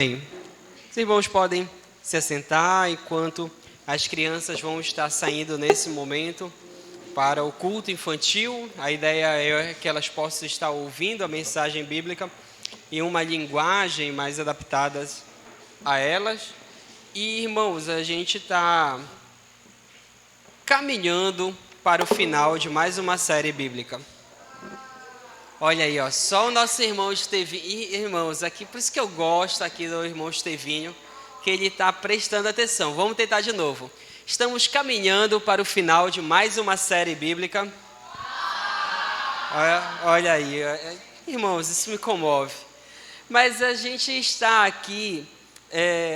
Bem, os irmãos podem se assentar enquanto as crianças vão estar saindo nesse momento para o culto infantil. A ideia é que elas possam estar ouvindo a mensagem bíblica em uma linguagem mais adaptada a elas. E, irmãos, a gente está caminhando para o final de mais uma série bíblica. Olha aí, ó, só o nosso irmão Estevinho, irmãos, aqui, por isso que eu gosto aqui do irmão Estevinho, que ele está prestando atenção. Vamos tentar de novo. Estamos caminhando para o final de mais uma série bíblica. Olha aí, irmãos, isso me comove. Mas a gente está aqui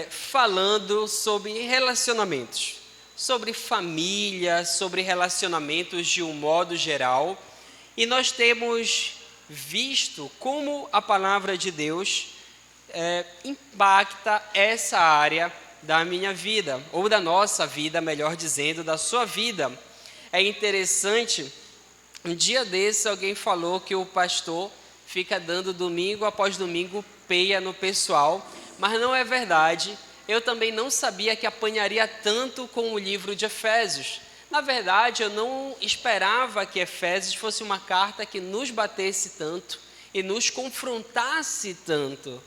falando sobre relacionamentos, sobre família, sobre relacionamentos de um modo geral. E nós temos visto como a palavra de Deus impacta essa área da minha vida, ou da nossa vida, melhor dizendo, da sua vida. É interessante, um dia desse alguém falou que o pastor fica dando domingo após domingo peia no pessoal, mas não é verdade. Eu também não sabia que apanharia tanto com o livro de Efésios. Na verdade, eu não esperava que Efésios fosse uma carta que nos batesse tanto e nos confrontasse tanto.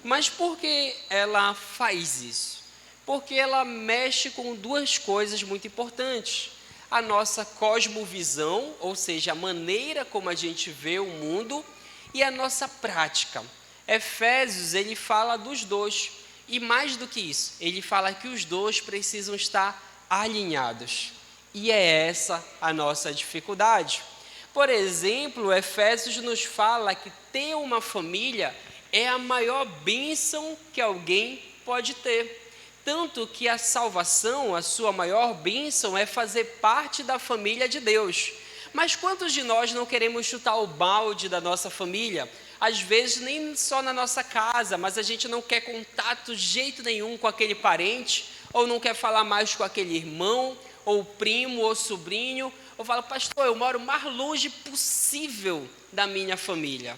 Mas por que ela faz isso? Porque ela mexe com duas coisas muito importantes. A nossa cosmovisão, ou seja, a maneira como a gente vê o mundo, e a nossa prática. Efésios, ele fala dos dois. E mais do que isso, ele fala que os dois precisam estar alinhados. E é essa a nossa dificuldade. Por exemplo, Efésios nos fala que ter uma família é a maior bênção que alguém pode ter. Tanto que a salvação, a sua maior bênção, é fazer parte da família de Deus. Mas quantos de nós não queremos chutar o balde da nossa família? Às vezes nem só na nossa casa, mas a gente não quer contato de jeito nenhum com aquele parente, ou não quer falar mais com aquele irmão, ou primo, ou sobrinho, ou fala, pastor, eu moro o mais longe possível da minha família.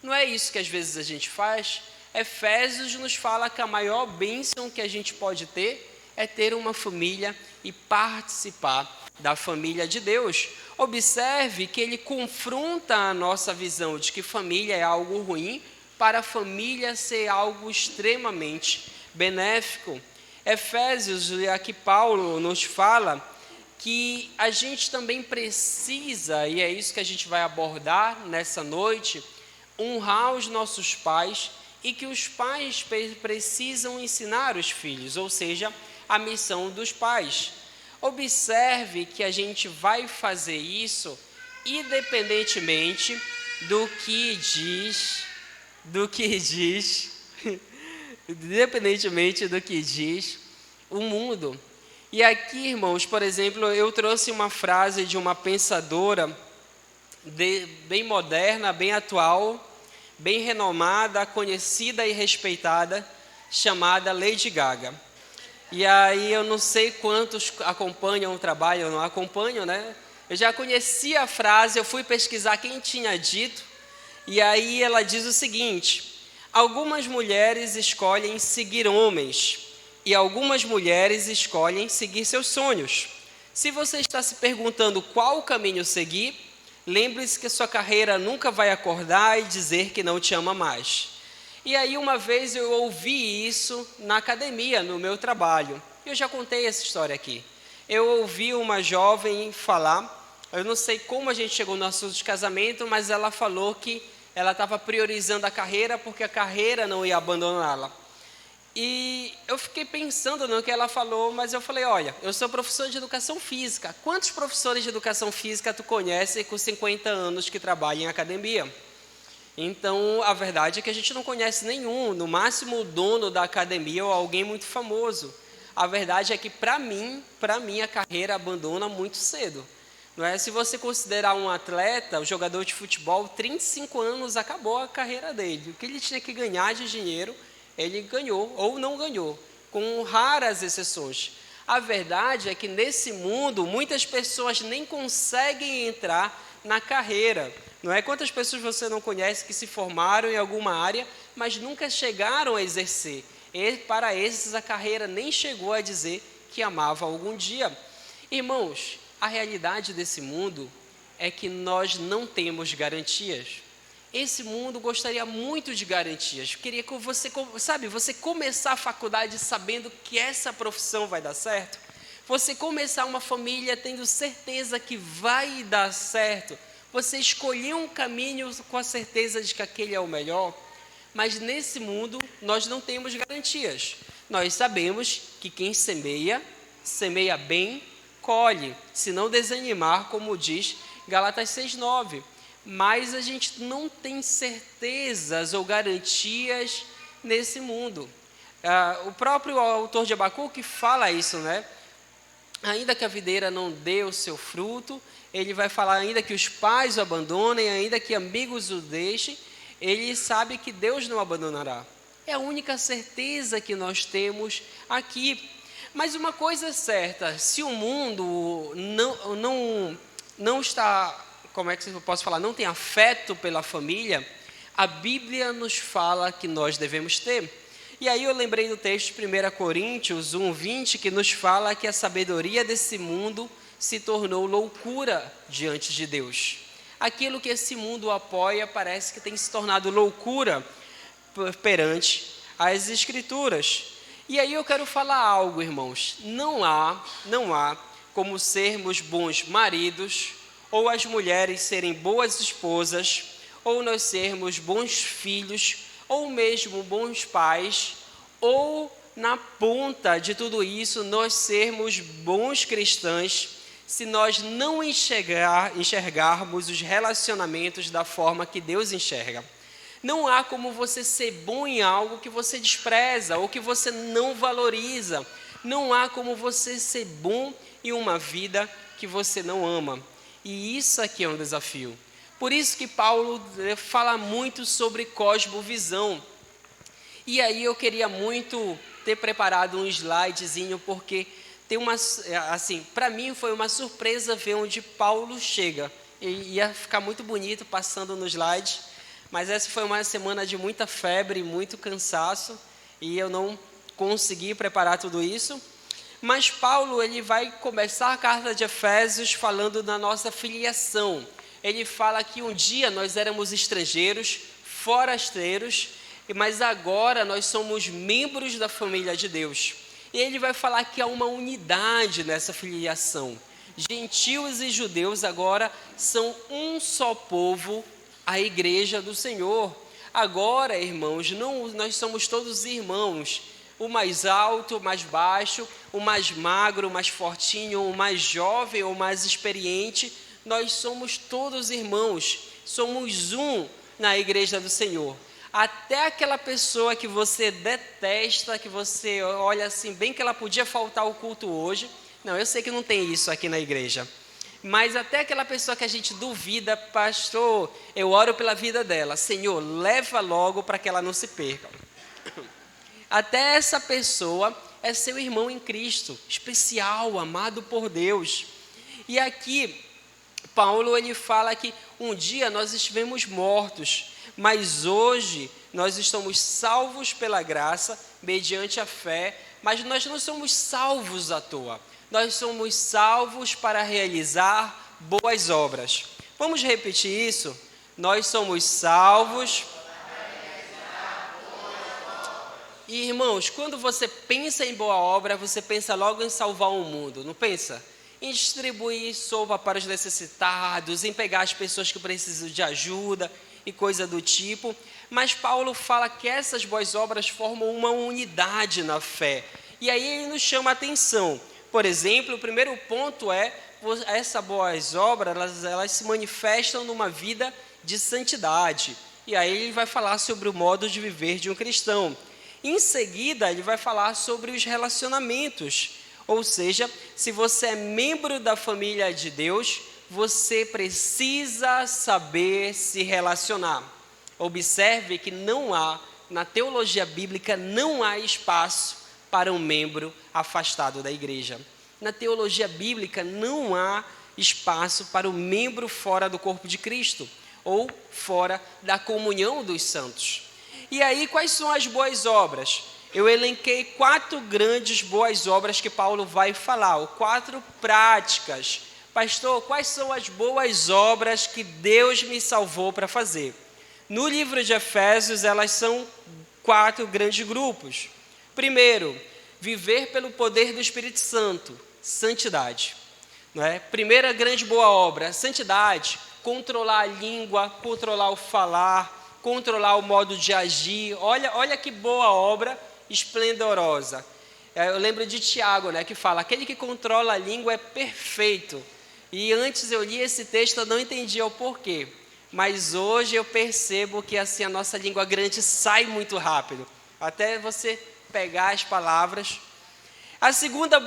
Não é isso que às vezes a gente faz? Efésios nos fala que a maior bênção que a gente pode ter é ter uma família e participar da família de Deus. Observe que ele confronta a nossa visão de que família é algo ruim para a família ser algo extremamente benéfico. Efésios, aqui Paulo nos fala que a gente também precisa, e é isso que a gente vai abordar nessa noite, honrar os nossos pais e que os pais precisam ensinar os filhos, ou seja, a missão dos pais. Observe que a gente vai fazer isso independentemente do que diz, independentemente do que diz o mundo. E aqui, irmãos, por exemplo, eu trouxe uma frase de uma pensadora bem moderna, bem atual, bem renomada, conhecida e respeitada, chamada Lady Gaga. E aí eu não sei quantos acompanham o trabalho ou não acompanham, né? Eu já conhecia a frase, eu fui pesquisar quem tinha dito, e aí ela diz o seguinte: algumas mulheres escolhem seguir homens, e algumas mulheres escolhem seguir seus sonhos. Se você está se perguntando qual caminho seguir, lembre-se que sua carreira nunca vai acordar e dizer que não te ama mais. E aí uma vez eu ouvi isso na academia, no meu trabalho. Eu já contei essa história aqui. Eu ouvi uma jovem falar, eu não sei como a gente chegou no assunto de casamento, mas ela falou que ela estava priorizando a carreira porque a carreira não ia abandoná-la. E eu fiquei pensando no que ela falou, mas eu falei, olha, eu sou professor de educação física. Quantos professores de educação física tu conhece com 50 anos que trabalham em academia? Então, a verdade é que a gente não conhece nenhum, no máximo o dono da academia ou alguém muito famoso. A verdade é que, para mim, a carreira abandona muito cedo. Não é? Se você considerar um atleta, um jogador de futebol, 35 anos acabou a carreira dele. O que ele tinha que ganhar de dinheiro, ele ganhou ou não ganhou, com raras exceções. A verdade é que nesse mundo, muitas pessoas nem conseguem entrar na carreira. Não é? Quantas pessoas você não conhece que se formaram em alguma área, mas nunca chegaram a exercer. E para esses a carreira nem chegou a dizer que amava algum dia. Irmãos, a realidade desse mundo é que nós não temos garantias. Esse mundo gostaria muito de garantias. Queria que você começar a faculdade sabendo que essa profissão vai dar certo. Você começar uma família tendo certeza que vai dar certo. Você escolher um caminho com a certeza de que aquele é o melhor. Mas nesse mundo nós não temos garantias. Nós sabemos que quem semeia bem, colhe. Se não desanimar, como diz Gálatas 6:9. Mas a gente não tem certezas ou garantias nesse mundo. O próprio autor de Abacuque fala isso, né? Ainda que a videira não dê o seu fruto, ele vai falar ainda que os pais o abandonem, ainda que amigos o deixem, ele sabe que Deus não abandonará. É a única certeza que nós temos aqui. Mas uma coisa é certa, se o mundo não está, como é que eu posso falar, não tem afeto pela família, a Bíblia nos fala que nós devemos ter. E aí eu lembrei do texto de 1 Coríntios 1:20, que nos fala que a sabedoria desse mundo se tornou loucura diante de Deus. Aquilo que esse mundo apoia parece que tem se tornado loucura perante as Escrituras. E aí eu quero falar algo, irmãos. Não há como sermos bons maridos, ou as mulheres serem boas esposas, ou nós sermos bons filhos, ou mesmo bons pais, ou na ponta de tudo isso nós sermos bons cristãos, se nós não enxergarmos os relacionamentos da forma que Deus enxerga. Não há como você ser bom em algo que você despreza ou que você não valoriza. Não há como você ser bom em uma vida que você não ama. E isso aqui é um desafio. Por isso que Paulo fala muito sobre cosmovisão. E aí eu queria muito ter preparado um slidezinho, porque tem para mim foi uma surpresa ver onde Paulo chega. E ia ficar muito bonito passando no slide, mas essa foi uma semana de muita febre, muito cansaço, e eu não consegui preparar tudo isso. Mas Paulo, ele vai começar a carta de Efésios falando da nossa filiação. Ele fala que um dia nós éramos estrangeiros, forasteiros, mas agora nós somos membros da família de Deus. E ele vai falar que há uma unidade nessa filiação. Gentios e judeus agora são um só povo, a igreja do Senhor. Agora, irmãos, nós somos todos irmãos. O mais alto, o mais baixo, o mais magro, o mais fortinho, o mais jovem, o mais experiente. Nós somos todos irmãos, somos um na igreja do Senhor. Até aquela pessoa que você detesta, que você olha assim, bem que ela podia faltar ao culto hoje. Não, eu sei que não tem isso aqui na igreja. Mas até aquela pessoa que a gente duvida, pastor, eu oro pela vida dela. Senhor, leva logo para que ela não se perca. Até essa pessoa é seu irmão em Cristo, especial, amado por Deus. E aqui Paulo, ele fala que um dia nós estivemos mortos, mas hoje nós estamos salvos pela graça, mediante a fé, mas nós não somos salvos à toa. Nós somos salvos para realizar boas obras. Vamos repetir isso? Nós somos salvos. E, irmãos, quando você pensa em boa obra, você pensa logo em salvar o mundo, não pensa? Em distribuir sopa para os necessitados, em pegar as pessoas que precisam de ajuda e coisa do tipo. Mas Paulo fala que essas boas obras formam uma unidade na fé. E aí ele nos chama a atenção. Por exemplo, o primeiro ponto é, essas boas obras, elas se manifestam numa vida de santidade. E aí ele vai falar sobre o modo de viver de um cristão. Em seguida, ele vai falar sobre os relacionamentos. Ou seja, se você é membro da família de Deus, você precisa saber se relacionar. Observe que na teologia bíblica, não há espaço para um membro afastado da igreja. Na teologia bíblica, não há espaço para o membro fora do corpo de Cristo, ou fora da comunhão dos santos. E aí, quais são as boas obras? Eu elenquei 4 grandes boas obras que Paulo vai falar, ou 4 práticas. Pastor, quais são as boas obras que Deus me salvou para fazer? No livro de Efésios, elas são 4 grandes grupos. Primeiro, viver pelo poder do Espírito Santo, santidade. Não é? Primeira grande boa obra, santidade, controlar a língua, controlar o falar, controlar o modo de agir. Olha que boa obra esplendorosa. Eu lembro de Tiago, né, que fala, aquele que controla a língua é perfeito. E antes eu li esse texto, eu não entendia o porquê. Mas hoje eu percebo que assim a nossa língua grande sai muito rápido. Até você pegar as palavras. A segunda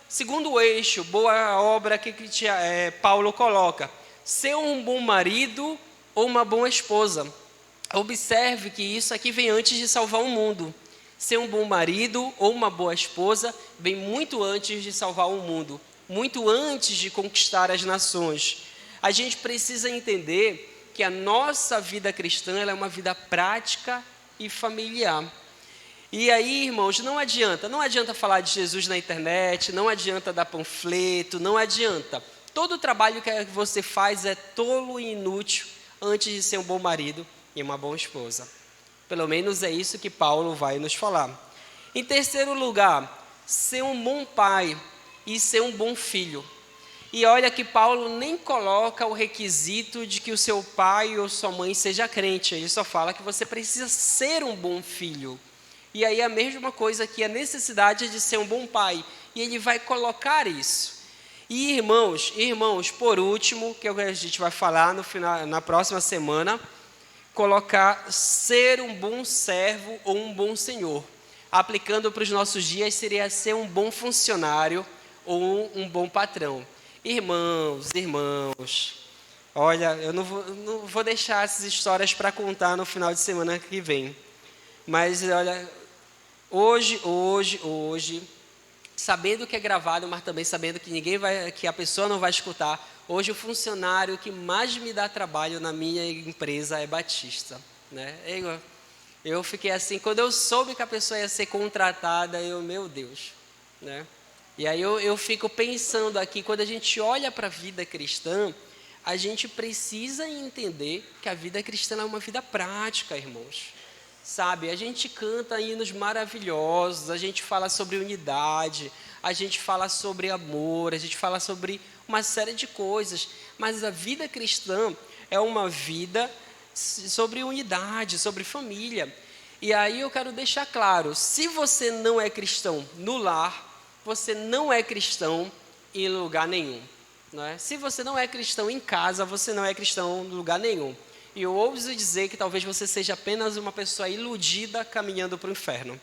segundo eixo, boa obra que Paulo coloca, ser um bom marido ou uma boa esposa. Observe que isso aqui vem antes de salvar o mundo. Ser um bom marido ou uma boa esposa vem muito antes de salvar o mundo, muito antes de conquistar as nações. A gente precisa entender que a nossa vida cristã ela é uma vida prática e familiar. E aí, irmãos, não adianta falar de Jesus na internet, não adianta dar panfleto, não adianta. Todo o trabalho que você faz é tolo e inútil antes de ser um bom marido e uma boa esposa. Pelo menos é isso que Paulo vai nos falar. Em terceiro lugar, ser um bom pai e ser um bom filho. E olha que Paulo nem coloca o requisito de que o seu pai ou sua mãe seja crente. Ele só fala que você precisa ser um bom filho. E aí a mesma coisa que a necessidade de ser um bom pai. E ele vai colocar isso. E irmãos, por último, que a gente vai falar na próxima semana, colocar ser um bom servo ou um bom senhor. Aplicando para os nossos dias, seria ser um bom funcionário ou um bom patrão. Irmãos, olha, eu não vou deixar essas histórias para contar no final de semana que vem. Mas, olha, hoje, sabendo que é gravado, mas também sabendo que que a pessoa não vai escutar, hoje o funcionário que mais me dá trabalho na minha empresa é Batista, né? Eu fiquei assim, quando eu soube que a pessoa ia ser contratada, meu Deus, né? E aí eu fico pensando aqui, quando a gente olha para a vida cristã, a gente precisa entender que a vida cristã é uma vida prática, irmãos. Sabe, a gente canta hinos maravilhosos, a gente fala sobre unidade, a gente fala sobre amor, a gente fala sobre uma série de coisas, mas a vida cristã é uma vida sobre unidade, sobre família. E aí eu quero deixar claro, se você não é cristão no lar, você não é cristão em lugar nenhum. Não é? Se você não é cristão em casa, você não é cristão em lugar nenhum. E eu ouso dizer que talvez você seja apenas uma pessoa iludida caminhando para o inferno.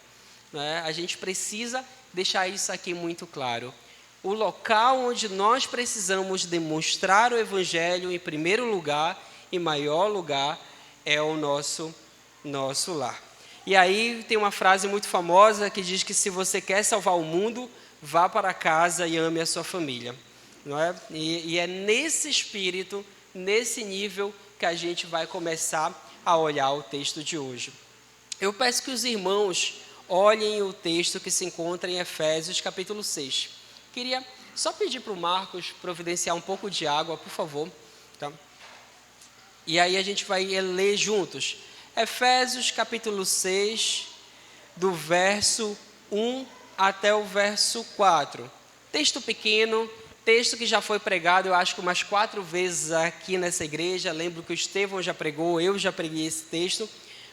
Né? A gente precisa deixar isso aqui muito claro. O local onde nós precisamos demonstrar o Evangelho em primeiro lugar, em maior lugar, é o nosso lar. E aí tem uma frase muito famosa que diz que se você quer salvar o mundo, vá para casa e ame a sua família. Não é? E é nesse espírito, nesse nível, que a gente vai começar a olhar o texto de hoje. Eu peço que os irmãos olhem o texto que se encontra em Efésios capítulo 6. Queria só pedir para o Marcos providenciar um pouco de água, por favor. Tá? E aí a gente vai ler juntos. Efésios capítulo 6, do verso 1 até o verso 4. Texto pequeno, texto que já foi pregado, eu acho que umas 4 vezes aqui nessa igreja. Lembro que o Estevão já pregou, eu já preguei esse texto,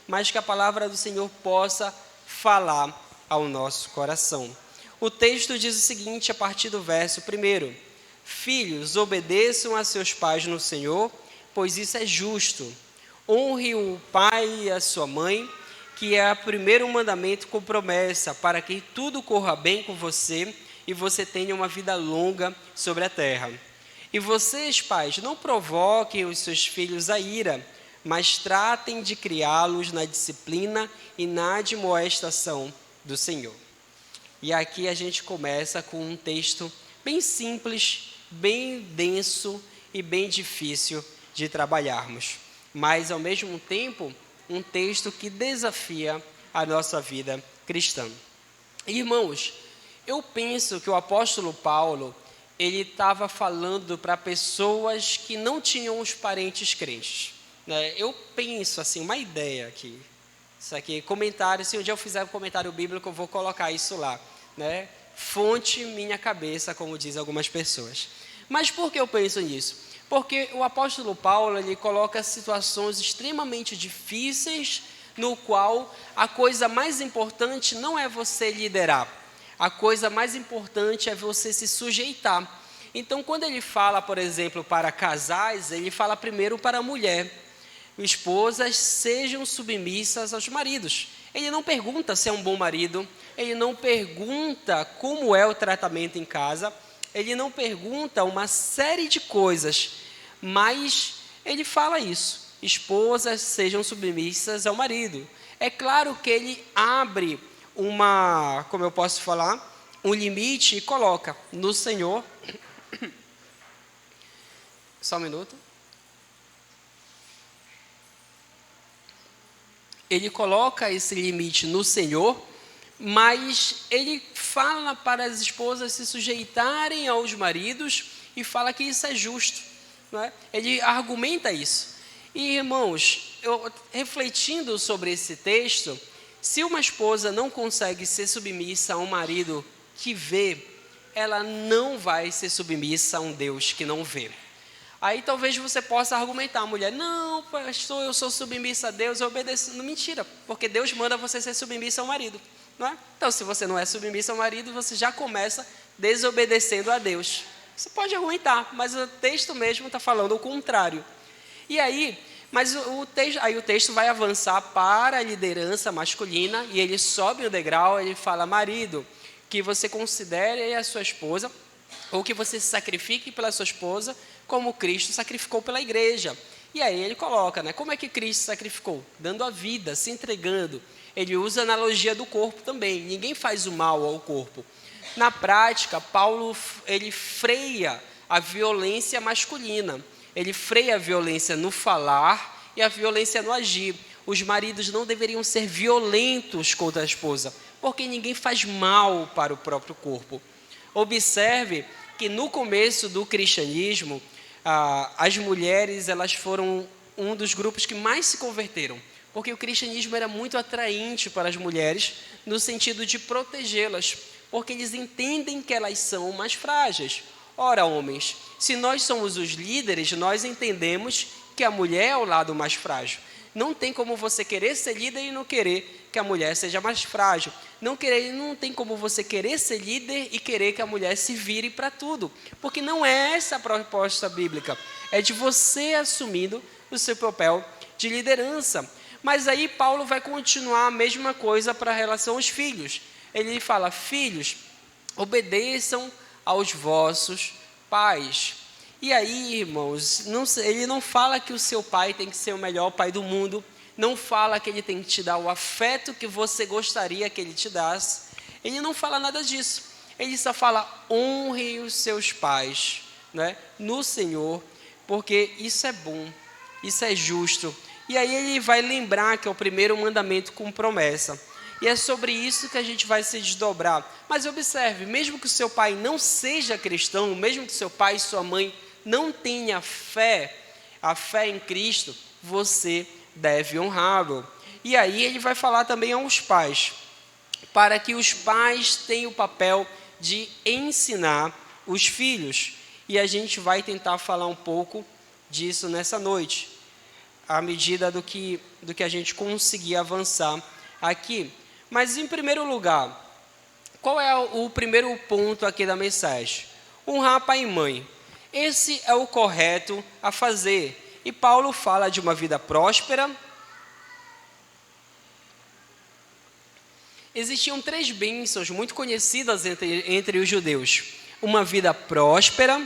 mas que a palavra do Senhor possa falar ao nosso coração. O texto diz o seguinte, a partir do verso 1: Filhos, obedeçam a seus pais no Senhor, pois isso é justo. Honre o pai e a sua mãe, que é o primeiro mandamento com promessa, para que tudo corra bem com você e você tenha uma vida longa sobre a terra. E vocês, pais, não provoquem os seus filhos à ira, mas tratem de criá-los na disciplina e na admoestação do Senhor. E aqui a gente começa com um texto bem simples, bem denso e bem difícil de trabalharmos. Mas, ao mesmo tempo, um texto que desafia a nossa vida cristã. Irmãos, eu penso que o apóstolo Paulo, ele estava falando para pessoas que não tinham os parentes crentes, né? Eu penso assim, uma ideia aqui, isso aqui, comentário, se um dia eu fizer um comentário bíblico, eu vou colocar isso lá, né? Fonte minha cabeça, como dizem algumas pessoas. Mas por que eu penso nisso? Porque o apóstolo Paulo, ele coloca situações extremamente difíceis, no qual a coisa mais importante não é você liderar, a coisa mais importante é você se sujeitar. Então, quando ele fala, por exemplo, para casais, ele fala primeiro para a mulher: esposas, sejam submissas aos maridos. Ele não pergunta se é um bom marido, ele não pergunta como é o tratamento em casa, ele não pergunta uma série de coisas, mas ele fala isso: esposas, sejam submissas ao marido. É claro que ele abre como eu posso falar, um limite e coloca no Senhor. Só um minuto. Ele coloca esse limite no Senhor, mas ele fala para as esposas se sujeitarem aos maridos e fala que isso é justo, não é? Ele argumenta isso. E, irmãos, refletindo sobre esse texto, se uma esposa não consegue ser submissa a um marido que vê, ela não vai ser submissa a um Deus que não vê. Aí talvez você possa argumentar: mulher, não, pastor, eu sou submissa a Deus, eu obedeço. Não, mentira, porque Deus manda você ser submissa ao marido, não é? Então, se você não é submissa ao marido, você já começa desobedecendo a Deus. Você pode argumentar, mas o texto mesmo está falando o contrário. E aí, mas o texto vai avançar para a liderança masculina, e ele sobe o degrau, ele fala: marido, que você considere a sua esposa, ou que você se sacrifique pela sua esposa, como Cristo sacrificou pela igreja. E aí ele coloca, né, como é que Cristo sacrificou? Dando a vida, se entregando. Ele usa a analogia do corpo também. Ninguém faz o mal ao corpo. Na prática, Paulo, ele freia a violência masculina. Ele freia a violência no falar e a violência no agir. Os maridos não deveriam ser violentos contra a esposa, porque ninguém faz mal para o próprio corpo. Observe que no começo do cristianismo, as mulheres, elas foram um dos grupos que mais se converteram, porque o cristianismo era muito atraente para as mulheres, no sentido de protegê-las, porque eles entendem que elas são mais frágeis. Ora, homens, se nós somos os líderes, nós entendemos que a mulher é o lado mais frágil. Não tem como você querer ser líder e não querer que a mulher seja mais frágil. Não tem como você querer ser líder e querer que a mulher se vire para tudo. Porque não é essa a proposta bíblica. É de você assumindo o seu papel de liderança. Mas aí Paulo vai continuar a mesma coisa para a relação aos filhos. Ele fala: filhos, obedeçam aos vossos pais. E aí, irmãos, ele não fala que o seu pai tem que ser o melhor pai do mundo, não fala que ele tem que te dar o afeto que você gostaria que ele te desse, ele não fala nada disso, ele só fala: honre os seus pais, né, no Senhor, porque isso é bom, isso é justo. E aí ele vai lembrar que é o primeiro mandamento com promessa, e é sobre isso que a gente vai se desdobrar. Mas observe, mesmo que o seu pai não seja cristão, mesmo que seu pai e sua mãe não tenha a fé em Cristo, você deve honrá-lo. E aí ele vai falar também aos pais, para que os pais tenham o papel de ensinar os filhos. E a gente vai tentar falar um pouco disso nessa noite, à medida do que a gente conseguir avançar aqui. Mas em primeiro lugar, qual é o primeiro ponto aqui da mensagem? Honrar pai e mãe. Esse é o correto a fazer. E Paulo fala de uma vida próspera. Existiam 3 bênçãos muito conhecidas entre os judeus: uma vida próspera,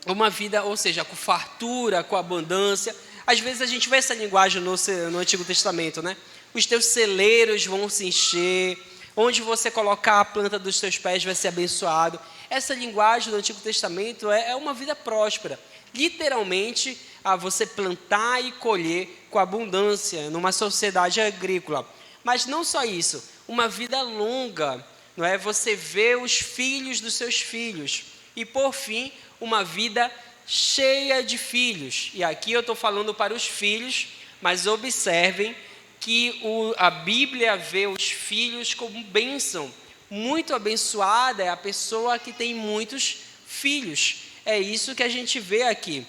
uma vida, ou seja, com fartura, com abundância. Às vezes a gente vê essa linguagem no Antigo Testamento, né? Os teus celeiros vão se encher, onde você colocar a planta dos teus pés vai ser abençoado. Essa linguagem do Antigo Testamento é uma vida próspera. Literalmente, a você plantar e colher com abundância numa sociedade agrícola. Mas não só isso, uma vida longa, não é? Você vê os filhos dos seus filhos e, por fim, uma vida cheia de filhos. E aqui eu estou falando para os filhos, mas observem que a Bíblia vê os filhos como bênção. Muito abençoada é a pessoa que tem muitos filhos. É isso que a gente vê aqui.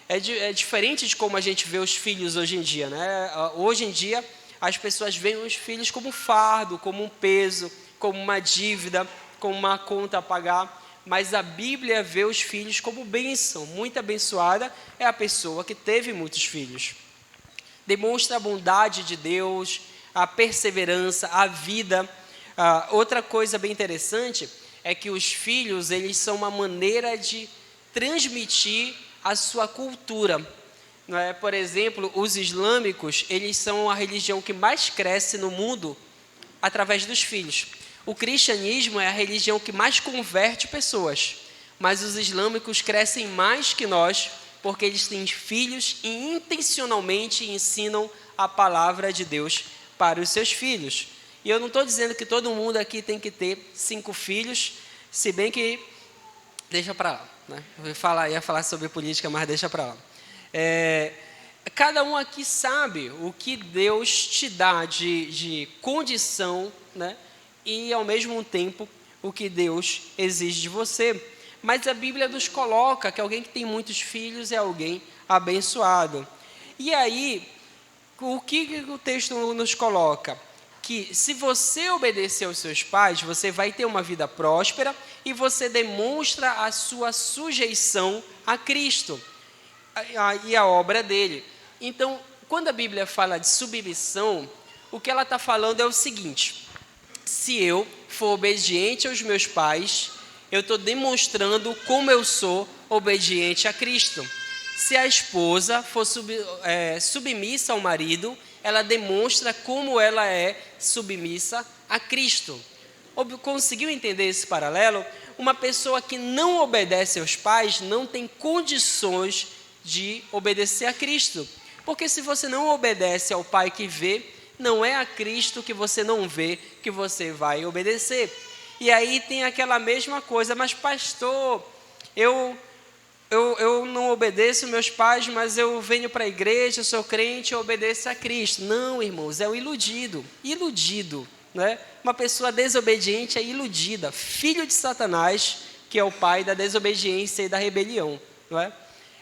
É diferente de como a gente vê os filhos hoje em dia, né? Hoje em dia, as pessoas veem os filhos como um fardo, como um peso, como uma dívida, como uma conta a pagar. Mas a Bíblia vê os filhos como bênção. Muito abençoada é a pessoa que teve muitos filhos. Demonstra a bondade de Deus, a perseverança, a vida. Outra coisa bem interessante é que os filhos, eles são uma maneira de transmitir a sua cultura. Não é? Por exemplo, os islâmicos, eles são a religião que mais cresce no mundo através dos filhos. O cristianismo é a religião que mais converte pessoas, mas os islâmicos crescem mais que nós, porque eles têm filhos e intencionalmente ensinam a palavra de Deus para os seus filhos. E eu não estou dizendo que todo mundo aqui tem que ter 5 filhos, se bem que deixa para lá, né? Eu ia falar sobre política, mas deixa para lá. Cada um aqui sabe o que Deus te dá de condição, né? E ao mesmo tempo o que Deus exige de você. Mas a Bíblia nos coloca que alguém que tem muitos filhos é alguém abençoado. E aí, o que o texto nos coloca? Que se você obedecer aos seus pais, você vai ter uma vida próspera e você demonstra a sua sujeição a Cristo e a obra dele. Então, quando a Bíblia fala de submissão, o que ela está falando é o seguinte: se eu for obediente aos meus pais, eu estou demonstrando como eu sou obediente a Cristo. Se a esposa for submissa ao marido, ela demonstra como ela é submissa a Cristo. Conseguiu entender esse paralelo? Uma pessoa que não obedece aos pais não tem condições de obedecer a Cristo. Porque se você não obedece ao Pai que vê, não é a Cristo que você não vê que você vai obedecer. E aí tem aquela mesma coisa: mas pastor, eu não obedeço meus pais, mas eu venho para a igreja, sou crente, eu obedeço a Cristo. Não, irmãos, é o iludido, né? Uma pessoa desobediente é iludida, filho de Satanás, que é o pai da desobediência e da rebelião, não é?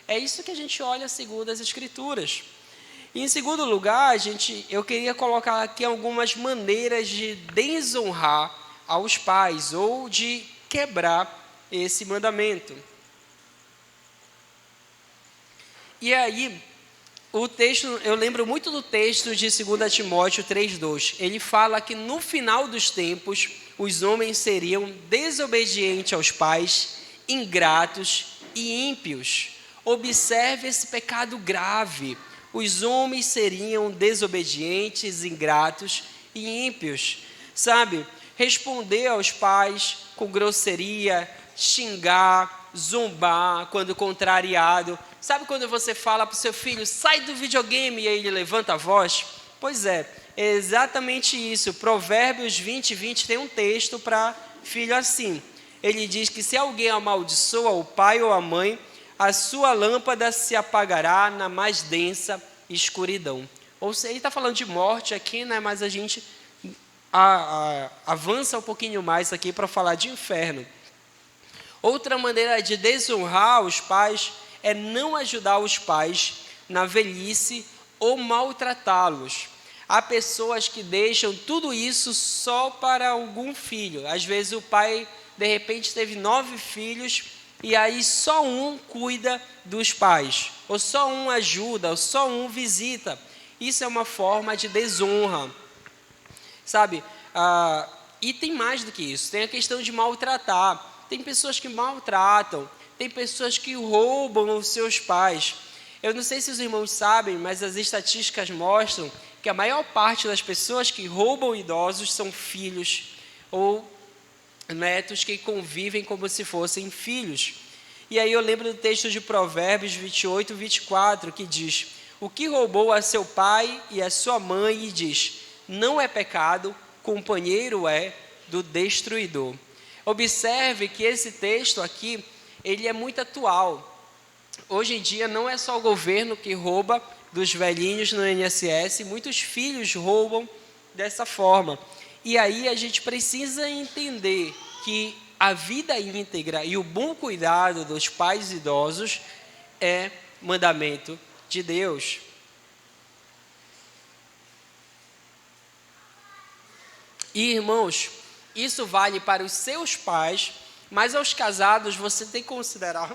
É isso que a gente olha segundo as Escrituras. E em segundo lugar, eu queria colocar aqui algumas maneiras de desonrar aos pais ou de quebrar esse mandamento. E aí, o texto, eu lembro muito do texto de 2 Timóteo 3,2. Ele fala que no final dos tempos, os homens seriam desobedientes aos pais, ingratos e ímpios. Observe esse pecado grave. Os homens seriam desobedientes, ingratos e ímpios. Sabe? Responder aos pais com grosseria, xingar, zombar quando contrariado. Sabe quando você fala para o seu filho: sai do videogame, e aí ele levanta a voz? Pois é exatamente isso. Provérbios 20:20 tem um texto para filho assim. Ele diz que se alguém amaldiçoa o pai ou a mãe, a sua lâmpada se apagará na mais densa escuridão. Ou seja, ele está falando de morte aqui, né? Mas a gente avança um pouquinho mais aqui para falar de inferno. Outra maneira de desonrar os pais é não ajudar os pais na velhice ou maltratá-los. Há pessoas que deixam tudo isso só para algum filho. Às vezes o pai, de repente, teve 9 filhos e aí só um cuida dos pais, ou só um ajuda, ou só um visita. Isso é uma forma de desonra, sabe? E tem mais do que isso, tem a questão de maltratar. Tem pessoas que maltratam, tem pessoas que roubam os seus pais. Eu não sei se os irmãos sabem, mas as estatísticas mostram que a maior parte das pessoas que roubam idosos são filhos ou netos que convivem como se fossem filhos. E aí eu lembro do texto de Provérbios 28, 24, que diz: o que roubou a seu pai e a sua mãe, e diz: não é pecado, companheiro é do destruidor. Observe que esse texto aqui, ele é muito atual. Hoje em dia não é só o governo que rouba dos velhinhos no INSS, muitos filhos roubam dessa forma. E aí a gente precisa entender que a vida íntegra e o bom cuidado dos pais idosos é mandamento de Deus. E, irmãos, isso vale para os seus pais, mas aos casados você tem que considerar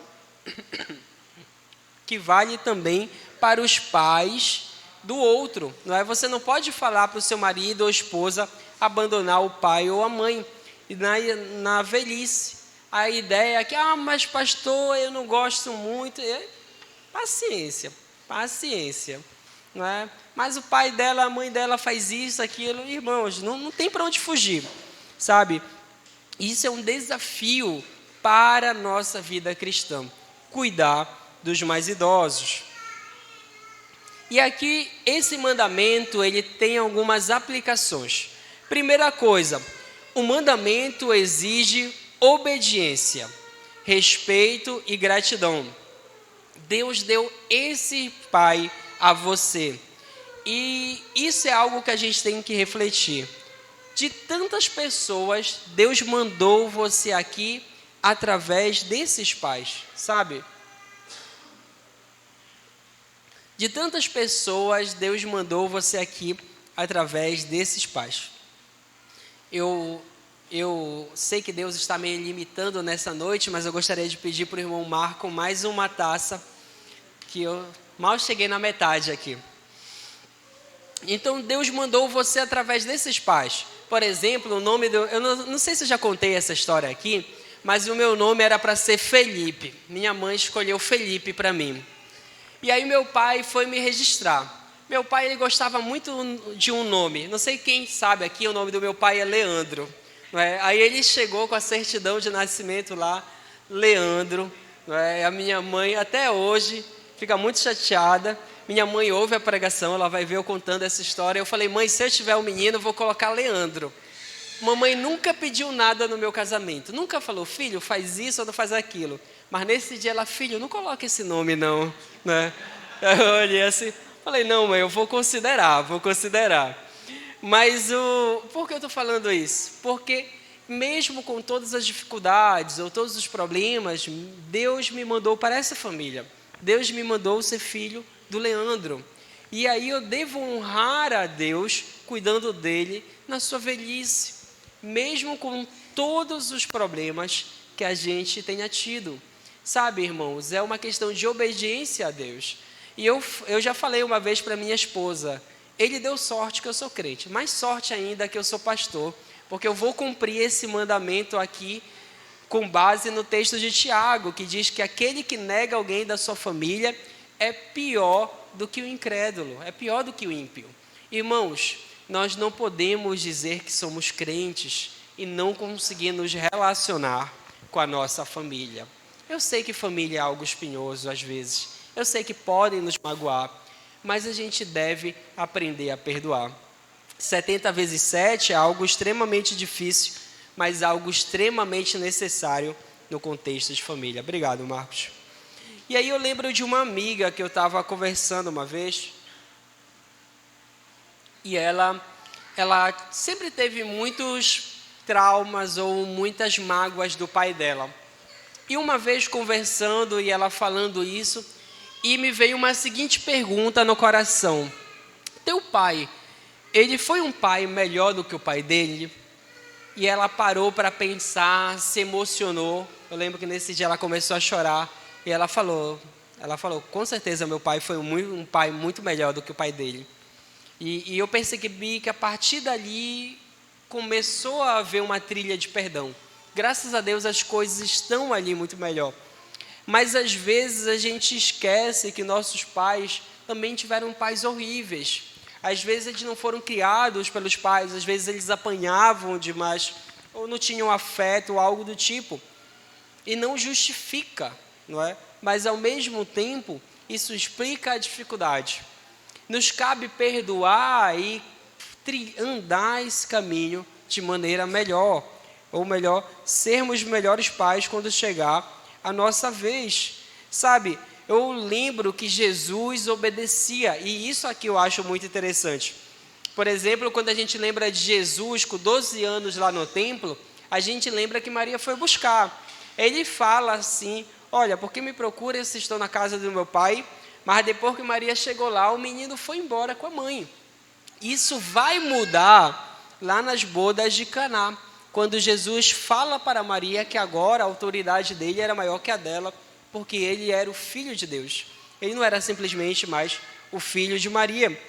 que vale também para os pais do outro, não é? Você não pode falar para o seu marido ou esposa abandonar o pai ou a mãe na velhice. A ideia é que, mas pastor, eu não gosto muito. Paciência, não é? Mas o pai dela, a mãe dela faz isso, aquilo, irmãos, não tem para onde fugir, sabe? Isso é um desafio para a nossa vida cristã, cuidar dos mais idosos. E aqui, esse mandamento, ele tem algumas aplicações. Primeira coisa, o mandamento exige obediência, respeito e gratidão. Deus deu esse pai a você. E isso é algo que a gente tem que refletir. De tantas pessoas, Deus mandou você aqui através desses pais, sabe? De tantas pessoas, Deus mandou você aqui através desses pais. Eu sei que Deus está me limitando nessa noite, mas eu gostaria de pedir para o irmão Marco mais uma taça, que eu mal cheguei na metade aqui. Então, Deus mandou você através desses pais. Por exemplo, o nome eu não sei se eu já contei essa história aqui, mas o meu nome era para ser Felipe. Minha mãe escolheu Felipe para mim. E aí meu pai foi me registrar. Meu pai, ele gostava muito de um nome. Não sei quem sabe aqui, o nome do meu pai é Leandro. Não é? Aí ele chegou com a certidão de nascimento lá, Leandro. Não é? A minha mãe, até hoje, fica muito chateada. Minha mãe ouve a pregação, ela vai ver eu contando essa história. Eu falei, mãe, se eu tiver um menino, eu vou colocar Leandro. Mamãe nunca pediu nada no meu casamento. Nunca falou, filho, faz isso ou não faz aquilo. Mas nesse dia ela, filho, não coloque esse nome não. Né? Eu olhei assim, falei, não mãe, eu vou considerar. Mas por que eu estou falando isso? Porque mesmo com todas as dificuldades ou todos os problemas, Deus me mandou para essa família. Deus me mandou ser filho do Leandro. E aí eu devo honrar a Deus cuidando dele na sua velhice. Mesmo com todos os problemas que a gente tenha tido. Sabe, irmãos, é uma questão de obediência a Deus. E eu já falei uma vez para minha esposa, ele deu sorte que eu sou crente, mais sorte ainda que eu sou pastor, porque eu vou cumprir esse mandamento aqui com base no texto de Tiago, que diz que aquele que nega alguém da sua família é pior do que o incrédulo, é pior do que o ímpio. Irmãos, nós não podemos dizer que somos crentes e não conseguir nos relacionar com a nossa família. Eu sei que família é algo espinhoso às vezes, eu sei que podem nos magoar, mas a gente deve aprender a perdoar. 70 vezes 7 é algo extremamente difícil, mas algo extremamente necessário no contexto de família. Obrigado, Marcos. E aí eu lembro de uma amiga que eu estava conversando uma vez, e ela sempre teve muitos traumas ou muitas mágoas do pai dela. E uma vez conversando e ela falando isso, e me veio uma seguinte pergunta no coração. Teu pai, ele foi um pai melhor do que o pai dele? E ela parou para pensar, se emocionou. Eu lembro que nesse dia ela começou a chorar. E ela falou, com certeza meu pai foi um pai muito melhor do que o pai dele. E eu percebi que a partir dali começou a haver uma trilha de perdão. Graças a Deus as coisas estão ali muito melhor. Mas às vezes a gente esquece que nossos pais também tiveram pais horríveis. Às vezes eles não foram criados pelos pais, às vezes eles apanhavam demais, ou não tinham afeto, ou algo do tipo. E não justifica, não é? Mas, ao mesmo tempo, isso explica a dificuldade. Nos cabe perdoar e andar esse caminho de maneira melhor, ou melhor, sermos melhores pais quando chegar a nossa vez. Sabe, eu lembro que Jesus obedecia, e isso aqui eu acho muito interessante. Por exemplo, quando a gente lembra de Jesus com 12 anos lá no templo, a gente lembra que Maria foi buscar. Ele fala assim: olha, por que me procura se estou na casa do meu pai? Mas depois que Maria chegou lá, o menino foi embora com a mãe. Isso vai mudar lá nas bodas de Caná, quando Jesus fala para Maria que agora a autoridade dele era maior que a dela, porque ele era o Filho de Deus. Ele não era simplesmente mais o filho de Maria.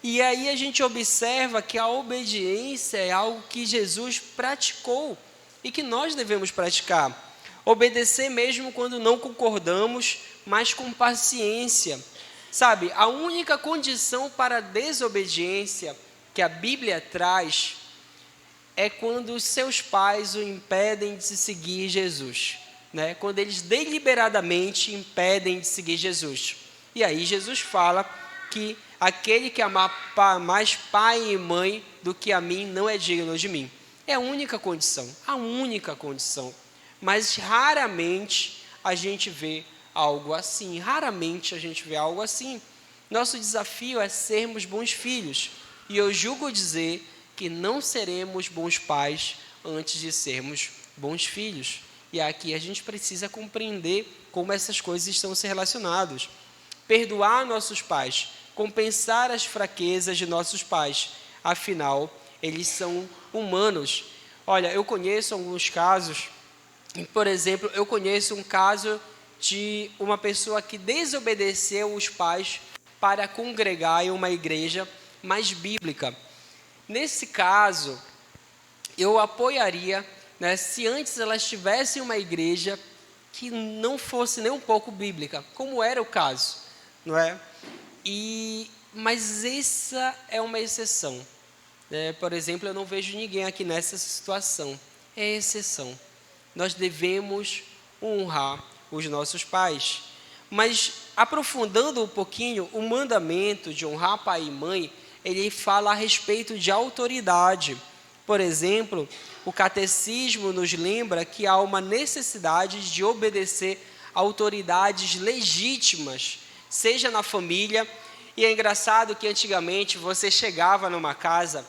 E aí a gente observa que a obediência é algo que Jesus praticou e que nós devemos praticar. Obedecer mesmo quando não concordamos, mas com paciência. Sabe, a única condição para a desobediência que a Bíblia traz é quando os seus pais o impedem de seguir Jesus, né? Quando eles deliberadamente impedem de seguir Jesus. E aí Jesus fala que aquele que amar mais pai e mãe do que a mim não é digno de mim. É a única condição, a única condição. Mas raramente a gente vê algo assim, raramente a gente vê algo assim. Nosso desafio é sermos bons filhos. E eu julgo dizer que não seremos bons pais antes de sermos bons filhos. E aqui a gente precisa compreender como essas coisas estão se relacionadas. Perdoar nossos pais, compensar as fraquezas de nossos pais, afinal, eles são humanos. Olha, eu conheço alguns casos, por exemplo, eu conheço um caso de uma pessoa que desobedeceu os pais para congregar em uma igreja mais bíblica. Nesse caso, eu apoiaria, né, se antes elas tivessem uma igreja que não fosse nem um pouco bíblica, como era o caso, não é? Mas essa é uma exceção. Por exemplo, eu não vejo ninguém aqui nessa situação. É exceção. Nós devemos honrar os nossos pais. Mas, aprofundando um pouquinho, o mandamento de honrar pai e mãe, ele fala a respeito de autoridade. Por exemplo, o catecismo nos lembra que há uma necessidade de obedecer autoridades legítimas, seja na família. E é engraçado que antigamente você chegava numa casa,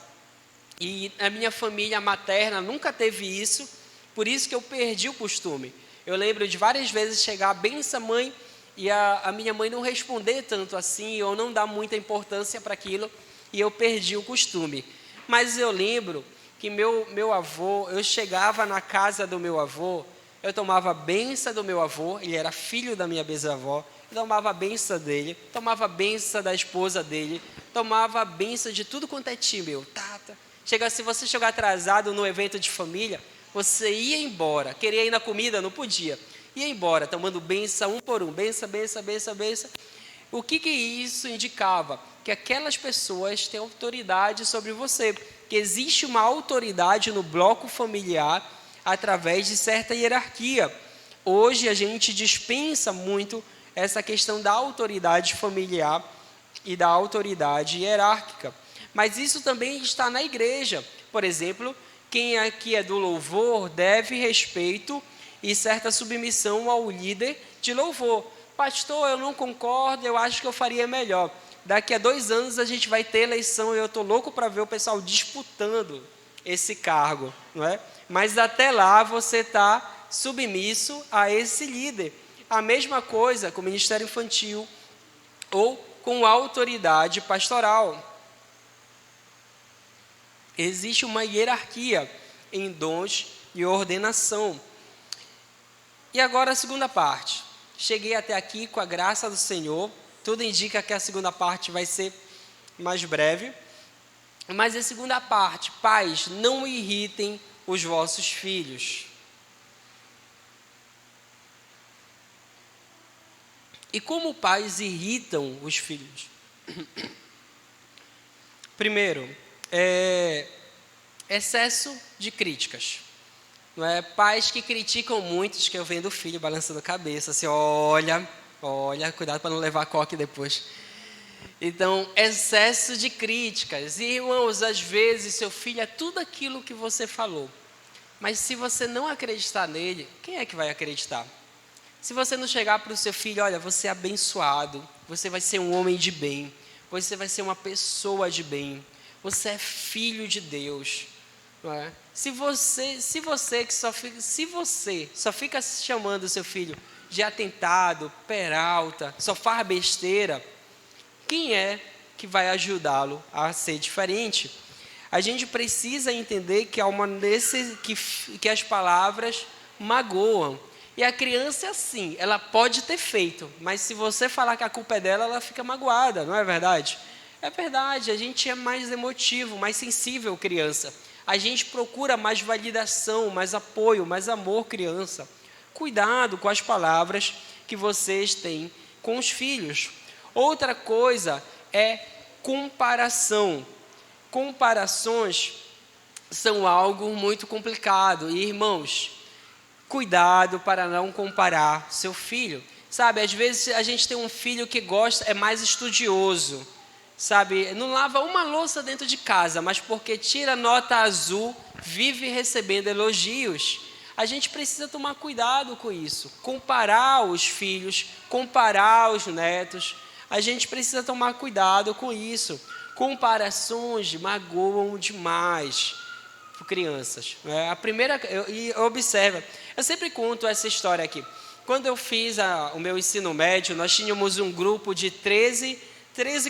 e a minha família materna nunca teve isso, por isso que eu perdi o costume. Eu lembro de várias vezes chegar, benção mãe, e a minha mãe não responder tanto assim, ou não dar muita importância para aquilo, e eu perdi o costume. Mas eu lembro que meu avô, eu chegava na casa do meu avô, eu tomava a benção do meu avô, ele era filho da minha bisavó, eu tomava a benção dele, tomava a benção da esposa dele, tomava a benção de tudo quanto é tio meu. Se você chegar atrasado no evento de família, você ia embora, queria ir na comida, não podia. Ia embora, tomando benção um por um, benção, benção, benção, benção. O que isso indicava? Que aquelas pessoas têm autoridade sobre você, que existe uma autoridade no bloco familiar através de certa hierarquia. Hoje a gente dispensa muito essa questão da autoridade familiar e da autoridade hierárquica. Mas isso também está na igreja. Por exemplo, quem aqui é do louvor deve respeito e certa submissão ao líder de louvor. Pastor, eu não concordo, eu acho que eu faria melhor. Daqui a 2 anos a gente vai ter eleição e eu estou louco para ver o pessoal disputando esse cargo, não é? Mas até lá você está submisso a esse líder. A mesma coisa com o ministério infantil ou com a autoridade pastoral. Existe uma hierarquia em dons e ordenação. E agora a segunda parte. Cheguei até aqui com a graça do Senhor. Tudo indica que a segunda parte vai ser mais breve. Mas a segunda parte, pais, não irritem os vossos filhos. E como pais irritam os filhos? Primeiro, excesso de críticas. Não é? Pais que criticam muito, que eu vendo o filho balançando a cabeça, assim, olha, cuidado para não levar coque depois. Então, excesso de críticas. E, irmãos, às vezes seu filho é tudo aquilo que você falou. Mas se você não acreditar nele, quem é que vai acreditar? Se você não chegar para o seu filho, olha, você é abençoado, você vai ser um homem de bem, você vai ser uma pessoa de bem, você é filho de Deus, não é? Se você só fica chamando o seu filho de atentado, peralta, só faz besteira, quem é que vai ajudá-lo a ser diferente? A gente precisa entender que há que as palavras magoam. E a criança é assim, ela pode ter feito, mas se você falar que a culpa é dela, ela fica magoada, não é verdade? É verdade, a gente é mais emotivo, mais sensível, criança. A gente procura mais validação, mais apoio, mais amor, criança. Cuidado com as palavras que vocês têm com os filhos. Outra coisa é comparação. Comparações são algo muito complicado. E, irmãos, cuidado para não comparar seu filho. Sabe, às vezes a gente tem um filho que é mais estudioso. Sabe, não lava uma louça dentro de casa, mas porque tira nota azul, vive recebendo elogios. A gente precisa tomar cuidado com isso. Comparar os filhos, comparar os netos. A gente precisa tomar cuidado com isso. Comparações magoam demais crianças. Observa, eu sempre conto essa história aqui. Quando eu fiz o meu ensino médio, nós tínhamos um grupo de 13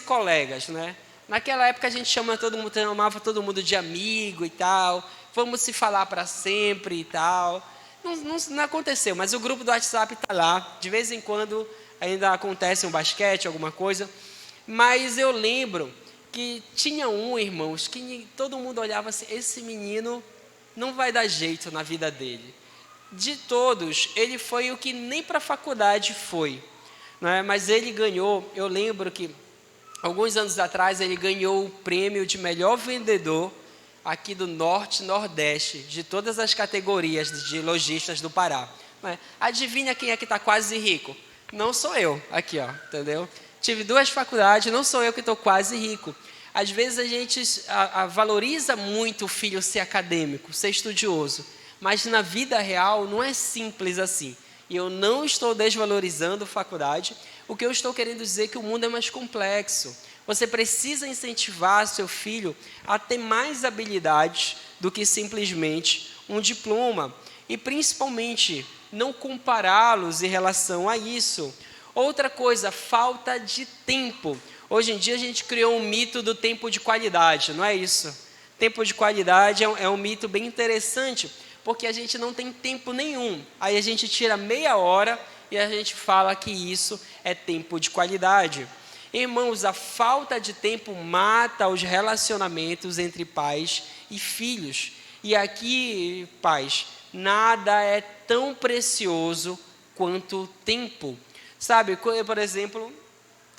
colegas, né? Naquela época a gente chamava todo mundo de amigo e tal, vamos se falar para sempre e tal. Não aconteceu, mas o grupo do WhatsApp está lá, de vez em quando ainda acontece um basquete, alguma coisa, mas eu lembro que tinha irmãos, que todo mundo olhava assim, esse menino não vai dar jeito na vida dele. De todos, ele foi o que nem para a faculdade foi, não é? Mas ele ganhou, eu lembro que alguns anos atrás ele ganhou o prêmio de melhor vendedor aqui do Norte e Nordeste, de todas as categorias de lojistas do Pará. Não é? Adivinha quem é que está quase rico? Não sou eu, aqui ó, entendeu? Tive 2 faculdades, não sou eu que estou quase rico. Às vezes a gente valoriza muito o filho ser acadêmico, ser estudioso, mas na vida real não é simples assim. E eu não estou desvalorizando a faculdade, o que eu estou querendo dizer é que o mundo é mais complexo. Você precisa incentivar seu filho a ter mais habilidades do que simplesmente um diploma. E principalmente, não compará-los em relação a isso. Outra coisa, falta de tempo. Hoje em dia a gente criou um mito do tempo de qualidade, não é isso? Tempo de qualidade é um mito bem interessante, porque a gente não tem tempo nenhum. Aí a gente tira meia hora e a gente fala que isso é tempo de qualidade. Irmãos, a falta de tempo mata os relacionamentos entre pais e filhos. E aqui, pais, nada é tão precioso quanto o tempo. Sabe, por exemplo,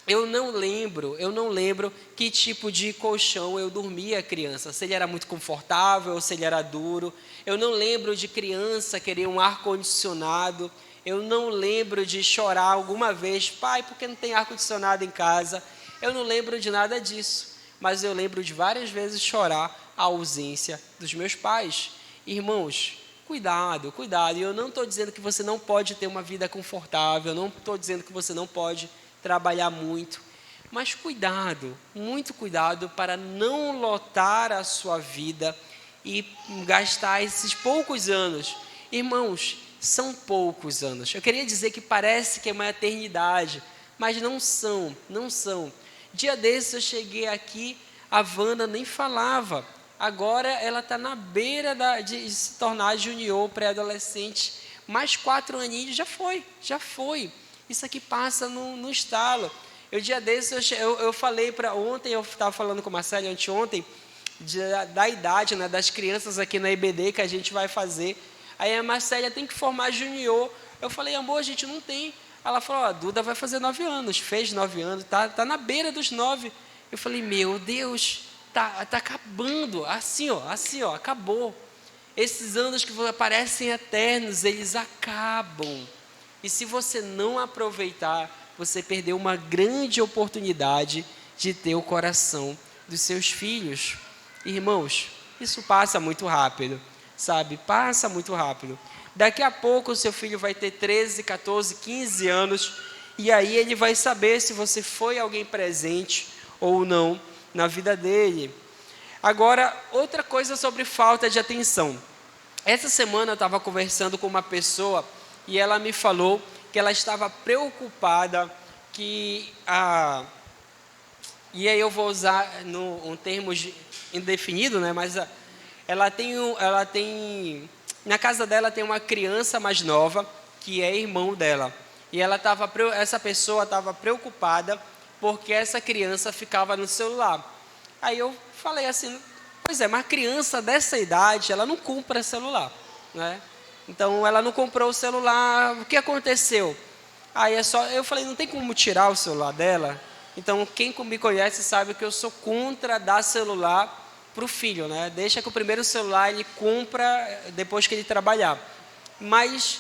eu não lembro que tipo de colchão eu dormia criança, se ele era muito confortável ou se ele era duro. Eu não lembro de criança querer um ar-condicionado. Eu não lembro de chorar alguma vez, pai, porque não tem ar-condicionado em casa. Eu não lembro de nada disso, mas eu lembro de várias vezes chorar a ausência dos meus pais. Irmãos, cuidado. E eu não estou dizendo que você não pode ter uma vida confortável, eu não estou dizendo que você não pode trabalhar muito, mas cuidado, muito cuidado para não lotar a sua vida e gastar esses poucos anos. Irmãos, são poucos anos. Eu queria dizer que parece que é uma eternidade, mas não são. Dia desses eu cheguei aqui, a Wanda nem falava. Agora ela está na beira de se tornar junior, pré-adolescente. Mais 4 aninhos, já foi. Isso aqui passa no estalo. Dia desses eu falei para ontem, eu estava falando com a Marcela anteontem, da idade, né, das crianças aqui na EBD que a gente vai fazer. Aí a Marcela tem que formar junior. Eu falei, amor, a gente não tem. Ela falou, a Duda vai fazer 9 anos, fez 9 anos, tá na beira dos 9. Eu falei, meu Deus, tá acabando, assim ó, acabou. esses anos que parecem eternos, eles acabam. E se você não aproveitar, você perdeu uma grande oportunidade de ter o coração dos seus filhos. Irmãos, isso passa muito rápido, sabe? Passa muito rápido. Daqui a pouco o seu filho vai ter 13, 14, 15 anos, e aí ele vai saber se você foi alguém presente ou não na vida dele. Agora, outra coisa sobre falta de atenção. Essa semana eu estava conversando com uma pessoa e ela me falou que ela estava preocupada que e aí eu vou usar um termo indefinido, né? Mas ela tem na casa dela tem uma criança mais nova que é irmão dela. E essa pessoa estava preocupada porque essa criança ficava no celular. Aí eu falei assim, pois é, mas criança dessa idade, ela não compra celular, né? Então ela não comprou o celular, o que aconteceu? Aí eu falei, não tem como tirar o celular dela? Então quem me conhece sabe que eu sou contra dar celular para o filho, né? Deixa que o primeiro celular ele compra depois que ele trabalhar. Mas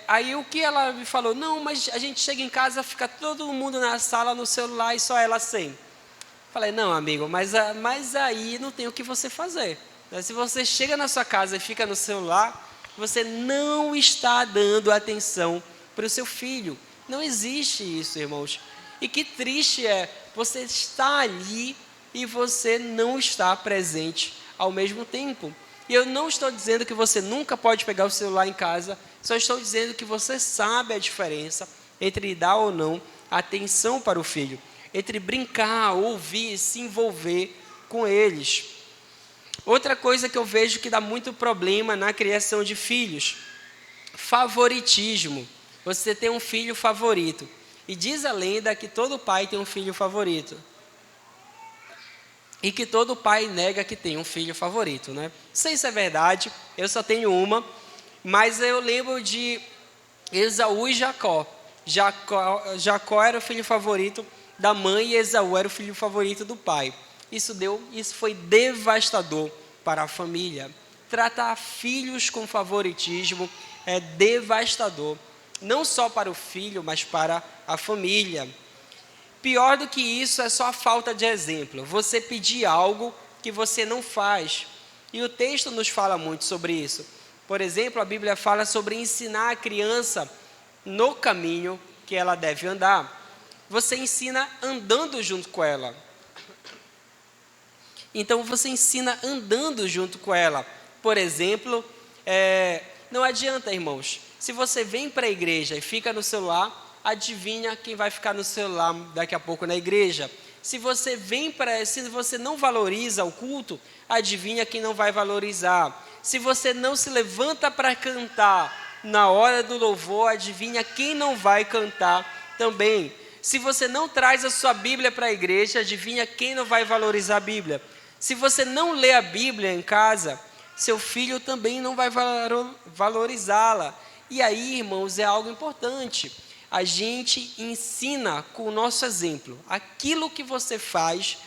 aí o que ela me falou? Não, mas a gente chega em casa, fica todo mundo na sala no celular e só ela sem. Falei, não, amigo, mas aí não tem o que você fazer. Se você chega na sua casa e fica no celular, você não está dando atenção para o seu filho. Não existe isso, irmãos. E que triste é você estar ali e você não está presente ao mesmo tempo. E eu não estou dizendo que você nunca pode pegar o celular em casa, só estou dizendo que você sabe a diferença entre dar ou não atenção para o filho, entre brincar, ouvir, se envolver com eles. Outra coisa que eu vejo que dá muito problema na criação de filhos, favoritismo. Você tem um filho favorito. E diz a lenda que todo pai tem um filho favorito. E que todo pai nega que tem um filho favorito, né? Não sei se é verdade, eu só tenho uma, mas eu lembro de Esaú e Jacó. Jacó era o filho favorito da mãe e Esaú era o filho favorito do pai. Isso foi devastador para a família. Tratar filhos com favoritismo é devastador, não só para o filho, mas para a família. Pior do que isso é só a falta de exemplo. Você pedir algo que você não faz. E o texto nos fala muito sobre isso. Por exemplo, a Bíblia fala sobre ensinar a criança no caminho que ela deve andar. Você ensina andando junto com ela. Então, você ensina andando junto com ela. Por exemplo, não adianta, irmãos. Se você vem para a igreja e fica no celular, adivinha quem vai ficar no celular daqui a pouco na igreja. Se você não valoriza o culto, adivinha quem não vai valorizar. Se você não se levanta para cantar na hora do louvor, adivinha quem não vai cantar também. Se você não traz a sua Bíblia para a igreja, adivinha quem não vai valorizar a Bíblia. Se você não lê a Bíblia em casa, seu filho também não vai valorizá-la. E aí, irmãos, é algo importante. A gente ensina com o nosso exemplo. Aquilo que você faz,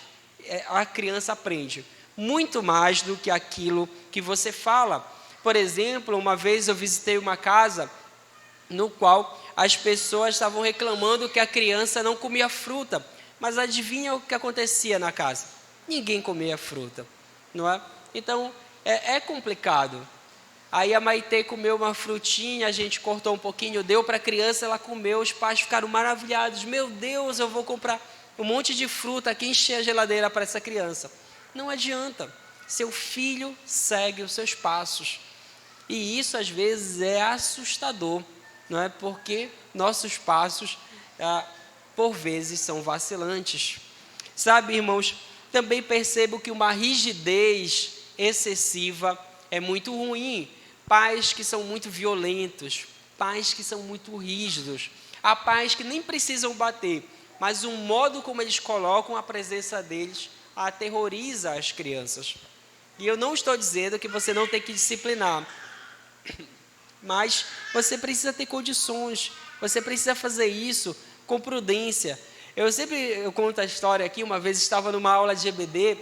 a criança aprende. Muito mais do que aquilo que você fala. Por exemplo, uma vez eu visitei uma casa no qual as pessoas estavam reclamando que a criança não comia fruta. Mas adivinha o que acontecia na casa? Ninguém comia fruta, não é? Então, é complicado. Aí a Maitê comeu uma frutinha, a gente cortou um pouquinho, deu para a criança, ela comeu, os pais ficaram maravilhados. Meu Deus, eu vou comprar um monte de fruta aqui, encher a geladeira para essa criança. Não adianta, seu filho segue os seus passos. E isso às vezes é assustador, não é? Porque nossos passos, por vezes, são vacilantes. Sabe, irmãos, também percebo que uma rigidez excessiva é muito ruim. Pais que são muito violentos, pais que são muito rígidos. Há pais que nem precisam bater, mas o modo como eles colocam a presença deles aterroriza as crianças. E eu não estou dizendo que você não tem que disciplinar, mas você precisa ter condições, você precisa fazer isso com prudência. Eu conto a história aqui, uma vez estava numa aula de EBD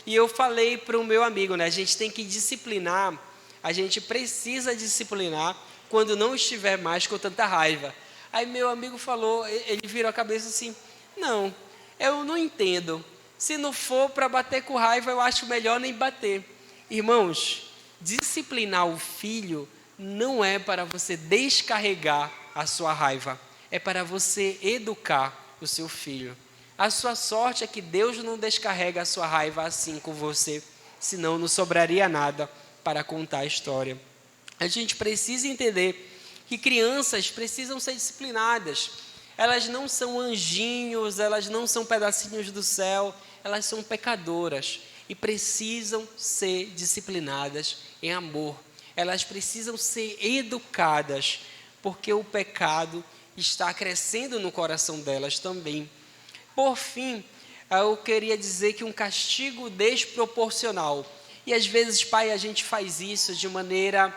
e eu falei para o meu amigo, né, a gente tem que disciplinar a gente precisa disciplinar quando não estiver mais com tanta raiva. Aí meu amigo falou, ele virou a cabeça assim, não, eu não entendo. Se não for para bater com raiva, eu acho melhor nem bater. Irmãos, disciplinar o filho não é para você descarregar a sua raiva, é para você educar o seu filho. A sua sorte é que Deus não descarrega a sua raiva assim com você, senão não sobraria nada para contar a história. A gente precisa entender que crianças precisam ser disciplinadas. Elas não são anjinhos, elas não são pedacinhos do céu, elas são pecadoras e precisam ser disciplinadas em amor. Elas precisam ser educadas, porque o pecado está crescendo no coração delas também. Por fim, eu queria dizer que um castigo desproporcional. E às vezes, pai, a gente faz isso de maneira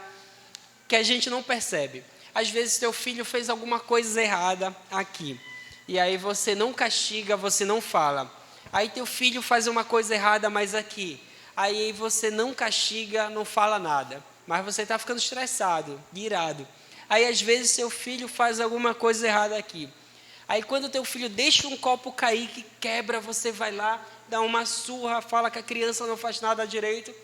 que a gente não percebe. Às vezes teu filho fez alguma coisa errada aqui, e aí você não castiga, você não fala. Aí teu filho faz uma coisa errada mais aqui, aí você não castiga, não fala nada, mas você está ficando estressado, irado. Aí às vezes seu filho faz alguma coisa errada aqui, aí quando teu filho deixa um copo cair que quebra, você vai lá, dá uma surra, fala que a criança não faz nada direito.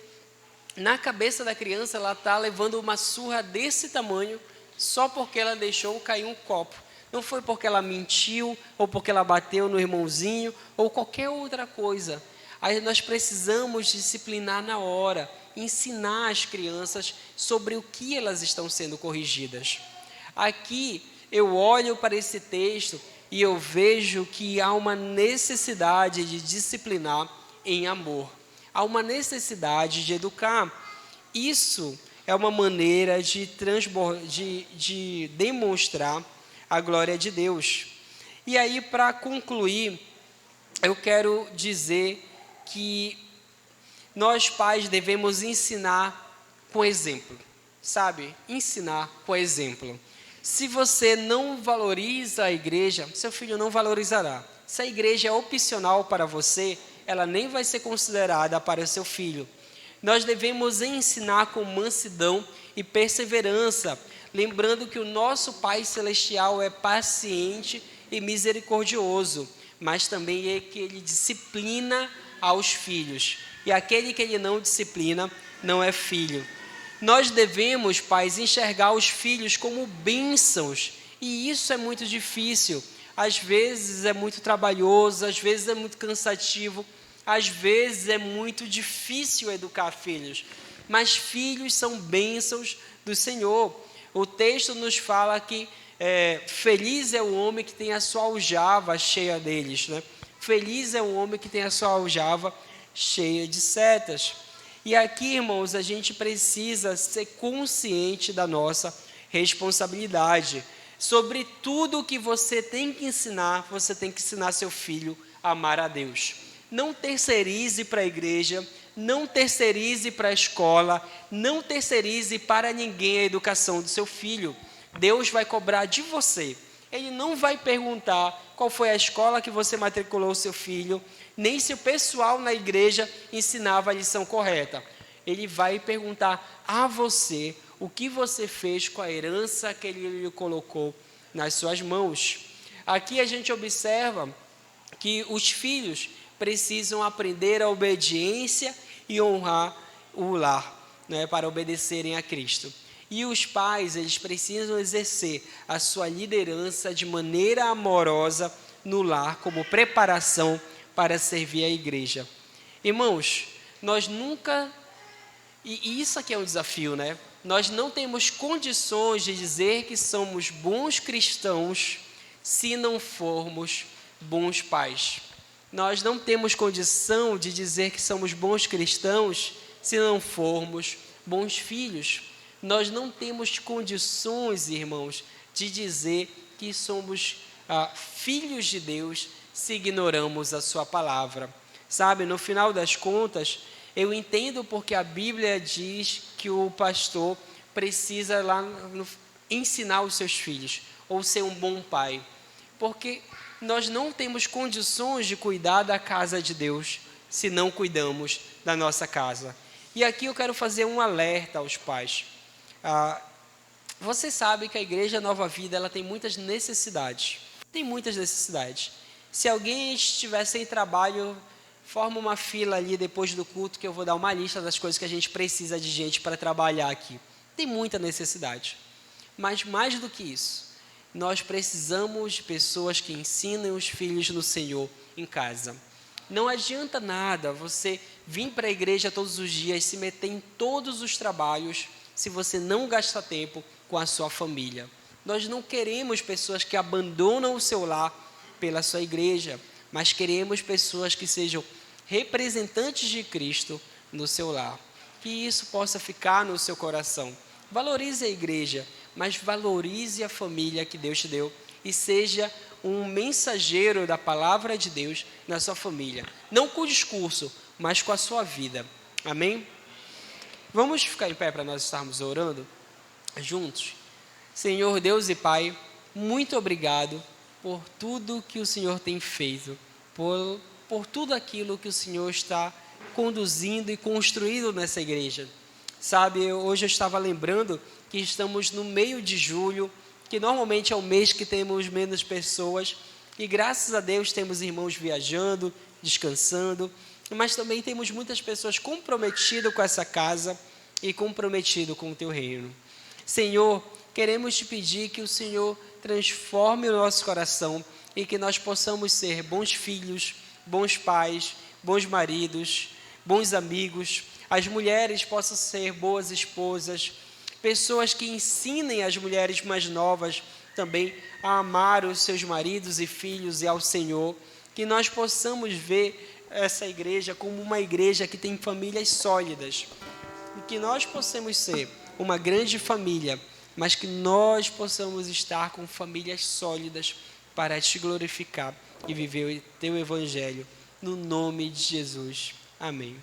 Na cabeça da criança, ela está levando uma surra desse tamanho, só porque ela deixou cair um copo. Não foi porque ela mentiu, ou porque ela bateu no irmãozinho, ou qualquer outra coisa. Aí nós precisamos disciplinar na hora, ensinar as crianças sobre o que elas estão sendo corrigidas. Aqui eu olho para esse texto e eu vejo que há uma necessidade de disciplinar em amor. Há uma necessidade de educar. Isso é uma maneira de demonstrar a glória de Deus. E aí, para concluir, eu quero dizer que nós pais devemos ensinar com exemplo, sabe? Ensinar com exemplo. Se você não valoriza a igreja, seu filho não valorizará. Se a igreja é opcional para você, ela nem vai ser considerada para o seu filho. Nós devemos ensinar com mansidão e perseverança, lembrando que o nosso Pai Celestial é paciente e misericordioso, mas também é que Ele disciplina aos filhos, e aquele que Ele não disciplina não é filho. Nós devemos, pais, enxergar os filhos como bênçãos, e isso é muito difícil. Às vezes é muito trabalhoso, às vezes é muito cansativo, às vezes é muito difícil educar filhos, mas filhos são bênçãos do Senhor. O texto nos fala que feliz é o homem que tem a sua aljava cheia deles, né? Feliz é o homem que tem a sua aljava cheia de setas. E aqui, irmãos, a gente precisa ser consciente da nossa responsabilidade. Sobre tudo que você tem que ensinar, você tem que ensinar seu filho a amar a Deus. Não terceirize para a igreja, não terceirize para a escola, não terceirize para ninguém a educação do seu filho. Deus vai cobrar de você. Ele não vai perguntar qual foi a escola que você matriculou o seu filho, nem se o pessoal na igreja ensinava a lição correta. Ele vai perguntar a você o que você fez com a herança que Ele lhe colocou nas suas mãos. Aqui a gente observa que os filhos precisam aprender a obediência e honrar o lar, né, para obedecerem a Cristo. E os pais, eles precisam exercer a sua liderança de maneira amorosa no lar, como preparação para servir a igreja. Irmãos, nós nunca, e isso aqui é um desafio, né? Nós não temos condições de dizer que somos bons cristãos se não formos bons pais. Nós não temos condição de dizer que somos bons cristãos se não formos bons filhos. Nós não temos condições, irmãos, de dizer que somos filhos de Deus se ignoramos a sua palavra. Sabe, no final das contas, eu entendo porque a Bíblia diz que o pastor precisa ensinar os seus filhos, ou ser um bom pai. Porque nós não temos condições de cuidar da casa de Deus se não cuidamos da nossa casa. E aqui eu quero fazer um alerta aos pais. Você sabe que a Igreja Nova Vida ela tem muitas necessidades. Tem muitas necessidades. Se alguém estiver sem trabalho, forma uma fila ali depois do culto que eu vou dar uma lista das coisas que a gente precisa de gente para trabalhar aqui. Tem muita necessidade. Mas mais do que isso, nós precisamos de pessoas que ensinem os filhos no Senhor em casa. Não adianta nada você vir para a igreja todos os dias, se meter em todos os trabalhos, se você não gasta tempo com a sua família. Nós não queremos pessoas que abandonam o seu lar pela sua igreja, mas queremos pessoas que sejam representantes de Cristo no seu lar. Que isso possa ficar no seu coração. Valorize a igreja, mas valorize a família que Deus te deu e seja um mensageiro da palavra de Deus na sua família. Não com o discurso, mas com a sua vida. Amém? Vamos ficar em pé para nós estarmos orando juntos? Senhor Deus e Pai, muito obrigado por tudo que o Senhor tem feito, por tudo aquilo que o Senhor está conduzindo e construindo nessa igreja. Sabe, hoje eu estava lembrando que estamos no meio de julho, que normalmente é o mês que temos menos pessoas, e graças a Deus temos irmãos viajando, descansando, mas também temos muitas pessoas comprometidas com essa casa e comprometidas com o Teu reino. Senhor, queremos Te pedir que o Senhor transforme o nosso coração e que nós possamos ser bons filhos, bons pais, bons maridos, bons amigos. As mulheres possam ser boas esposas, pessoas que ensinem as mulheres mais novas também a amar os seus maridos e filhos e ao Senhor. Que nós possamos ver essa igreja como uma igreja que tem famílias sólidas. E que nós possamos ser uma grande família, mas que nós possamos estar com famílias sólidas para Te glorificar e viver o Teu Evangelho. No nome de Jesus. Amém.